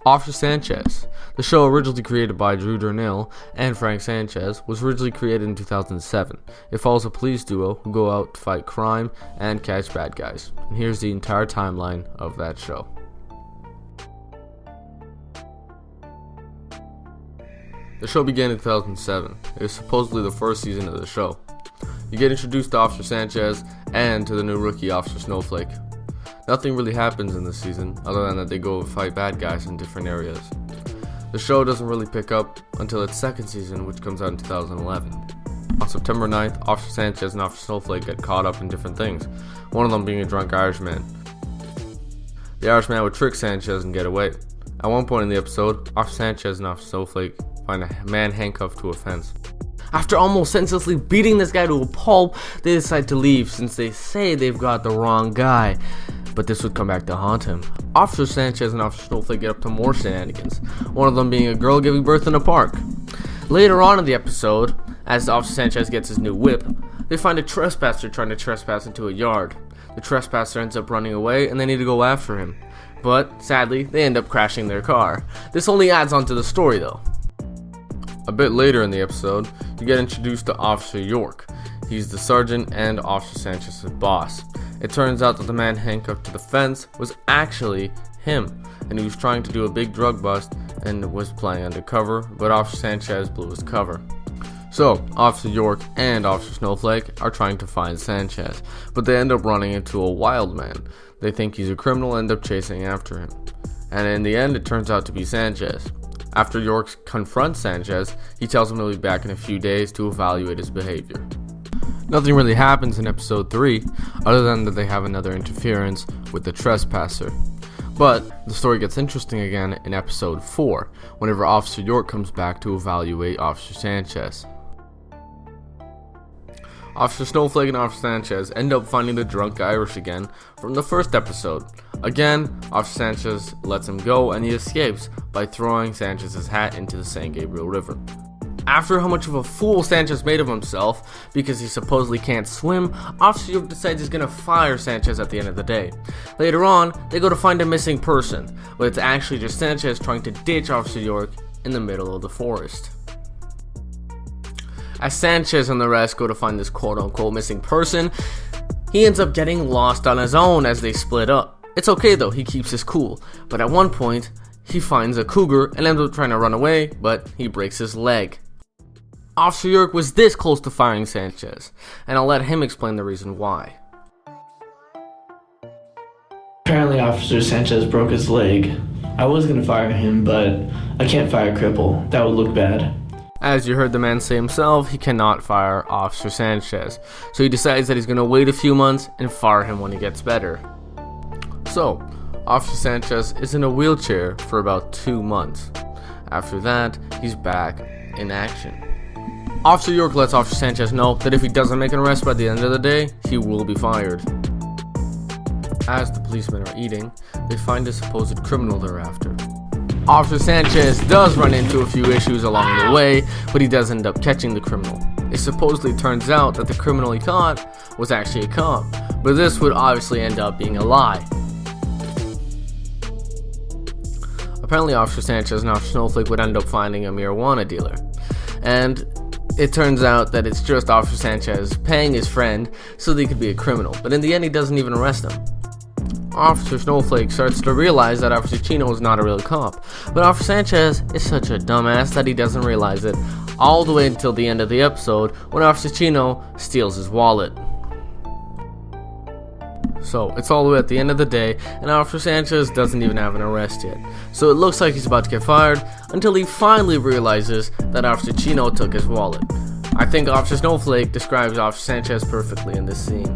Officer Sanchez. The show, originally created by Drew Darnell and Frank Sanchez, was originally created in 2007. It follows a police duo who go out to fight crime and catch bad guys. And here's the entire timeline of that show. The show began in 2007. It was supposedly the first season of the show. You get introduced to Officer Sanchez and to the new rookie Officer Snowflake. Nothing really happens in this season other than that they go fight bad guys in different areas. The show doesn't really pick up until its second season, which comes out in 2011. On September 9th, Officer Sanchez and Officer Snowflake get caught up in different things, one of them being a drunk Irishman. The Irishman would trick Sanchez and get away. At one point in the episode, Officer Sanchez and Officer Snowflake find a man handcuffed to a fence. After almost senselessly beating this guy to a pulp, they decide to leave since they say they've got the wrong guy. But this would come back to haunt him. Officer Sanchez and Officer Snowflake get up to more shenanigans, one of them being a girl giving birth in a park. Later on in the episode, as Officer Sanchez gets his new whip, they find a trespasser trying to trespass into a yard. The trespasser ends up running away and they need to go after him. But sadly, they end up crashing their car. This only adds on to the story though. A bit later in the episode, you get introduced to Officer York. He's the sergeant and Officer Sanchez's boss. It turns out that the man handcuffed to the fence was actually him, and he was trying to do a big drug bust and was playing undercover, but Officer Sanchez blew his cover. So, Officer York and Officer Snowflake are trying to find Sanchez, but they end up running into a wild man. They think he's a criminal and end up chasing after him. And in the end, it turns out to be Sanchez. After York confronts Sanchez, he tells him he'll be back in a few days to evaluate his behavior. Nothing really happens in episode 3, other than that they have another interference with the trespasser. But the story gets interesting again in episode 4, whenever Officer York comes back to evaluate Officer Sanchez. Officer Snowflake and Officer Sanchez end up finding the drunk Irish again from the first episode. Again, Officer Sanchez lets him go and he escapes by throwing Sanchez's hat into the San Gabriel River. After how much of a fool Sanchez made of himself because he supposedly can't swim, Officer York decides he's gonna fire Sanchez at the end of the day. Later on, they go to find a missing person, but it's actually just Sanchez trying to ditch Officer York in the middle of the forest. As Sanchez and the rest go to find this quote-unquote missing person, he ends up getting lost on his own as they split up. It's okay though, he keeps his cool, but at one point, he finds a cougar and ends up trying to run away, but he breaks his leg. Officer York was this close to firing Sanchez, and I'll let him explain the reason why. Apparently Officer Sanchez broke his leg. I was going to fire him, but I can't fire a cripple. That would look bad. As you heard the man say himself, he cannot fire Officer Sanchez, so he decides that he's going to wait a few months and fire him when he gets better. So, Officer Sanchez is in a wheelchair for about 2 months. After that, he's back in action. Officer York lets Officer Sanchez know that if he doesn't make an arrest by the end of the day, he will be fired. As the policemen are eating, they find a supposed criminal they're after. Officer Sanchez does run into a few issues along the way, but he does end up catching the criminal. It supposedly turns out that the criminal he caught was actually a cop, but this would obviously end up being a lie. Apparently Officer Sanchez and Officer Snowflake would end up finding a marijuana dealer, and it turns out that it's just Officer Sanchez paying his friend so that he could be a criminal, but in the end he doesn't even arrest him. Officer Snowflake starts to realize that Officer Chino is not a real cop, but Officer Sanchez is such a dumbass that he doesn't realize it all the way until the end of the episode when Officer Chino steals his wallet. So it's all the way at the end of the day and Officer Sanchez doesn't even have an arrest yet. So it looks like he's about to get fired until he finally realizes that Officer Chino took his wallet. I think Officer Snowflake describes Officer Sanchez perfectly in this scene.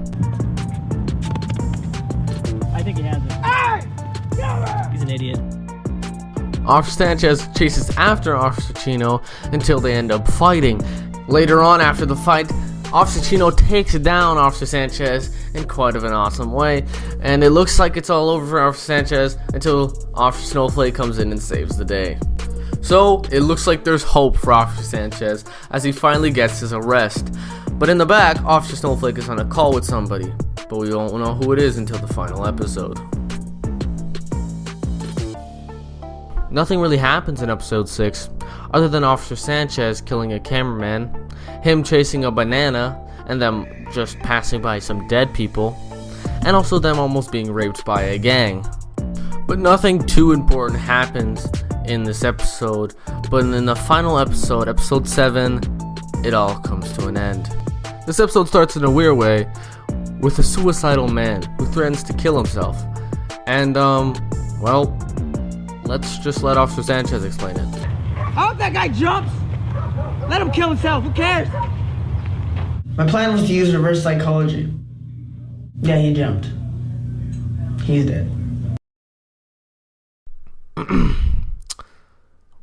I think he has it. Hey! He's an idiot. Officer Sanchez chases after Officer Chino until they end up fighting. Later on after the fight, Officer Chino takes down Officer Sanchez in quite of an awesome way, and it looks like it's all over for Officer Sanchez until Officer Snowflake comes in and saves the day. So it looks like there's hope for Officer Sanchez as he finally gets his arrest. But in the back, Officer Snowflake is on a call with somebody, but we won't know who it is until the final episode. Nothing really happens in episode 6, other than Officer Sanchez killing a cameraman, him chasing a banana, and them just passing by some dead people, and also them almost being raped by a gang. But nothing too important happens in this episode, but in the final episode, episode 7, it all comes to an end. This episode starts in a weird way, with a suicidal man who threatens to kill himself. And, well, let's just let Officer Sanchez explain it. I hope that guy jumps. Let him kill himself. Who cares? My plan was to use reverse psychology. Yeah, he jumped. He's dead.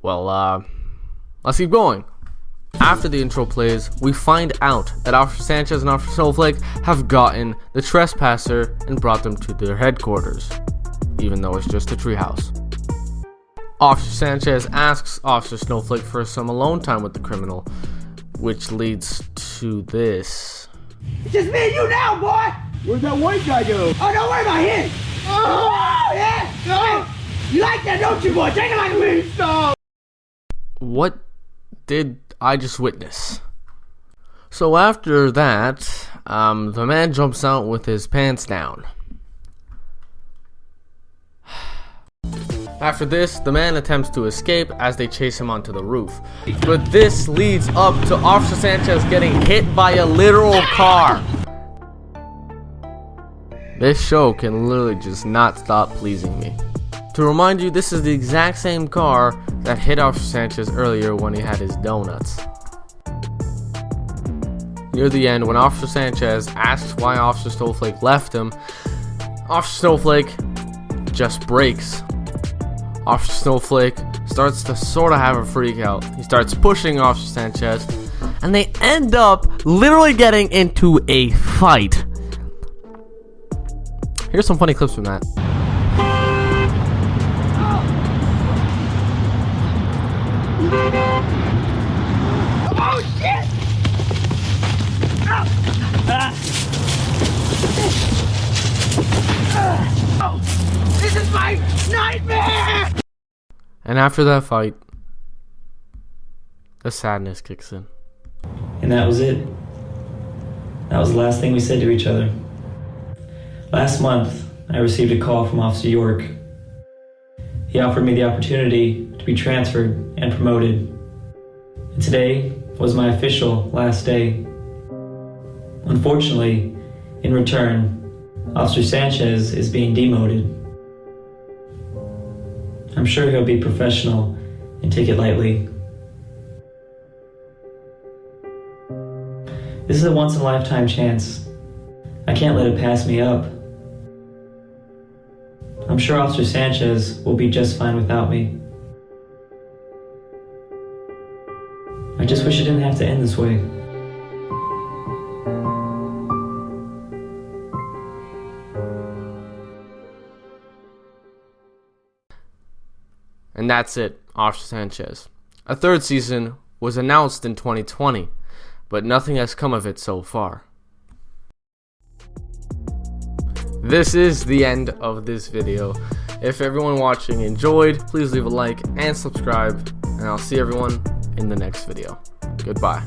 Well, let's keep going. After the intro plays, we find out that Officer Sanchez and Officer Snowflake have gotten the trespasser and brought them to their headquarters, even though it's just a treehouse. Officer Sanchez asks Officer Snowflake for some alone time with the criminal, which leads to this. It's just me and you now, boy. Where'd that white guy go? Oh, don't worry about him. Oh, yeah. Oh. You like that, don't you, boy? Take it like me. Stop. What did I just witness? So after that, the man jumps out with his pants down. After this, the man attempts to escape as they chase him onto the roof. But this leads up to Officer Sanchez getting hit by a literal car. This show can literally just not stop pleasing me. To remind you, this is the exact same car that hit Officer Sanchez earlier when he had his donuts. Near the end, when Officer Sanchez asks why Officer Snowflake left him, Officer Snowflake just breaks. Officer Snowflake starts to sort of have a freak out. He starts pushing Officer Sanchez, and they end up literally getting into a fight. Here's some funny clips from that. Oh, shit! Oh, this is my nightmare! And after that fight, the sadness kicks in. And that was it. That was the last thing we said to each other. Last month, I received a call from Officer York. He offered me the opportunity to be transferred and promoted. And today was my official last day. Unfortunately, in return, Officer Sanchez is being demoted. I'm sure he'll be professional and take it lightly. This is a once-in-a-lifetime chance. I can't let it pass me up. I'm sure Officer Sanchez will be just fine without me. I just wish it didn't have to end this way. And that's it, Officer Sanchez. A third season was announced in 2020, but nothing has come of it so far. This is the end of this video. If everyone watching enjoyed, please leave a like and subscribe, and I'll see everyone in the next video. Goodbye.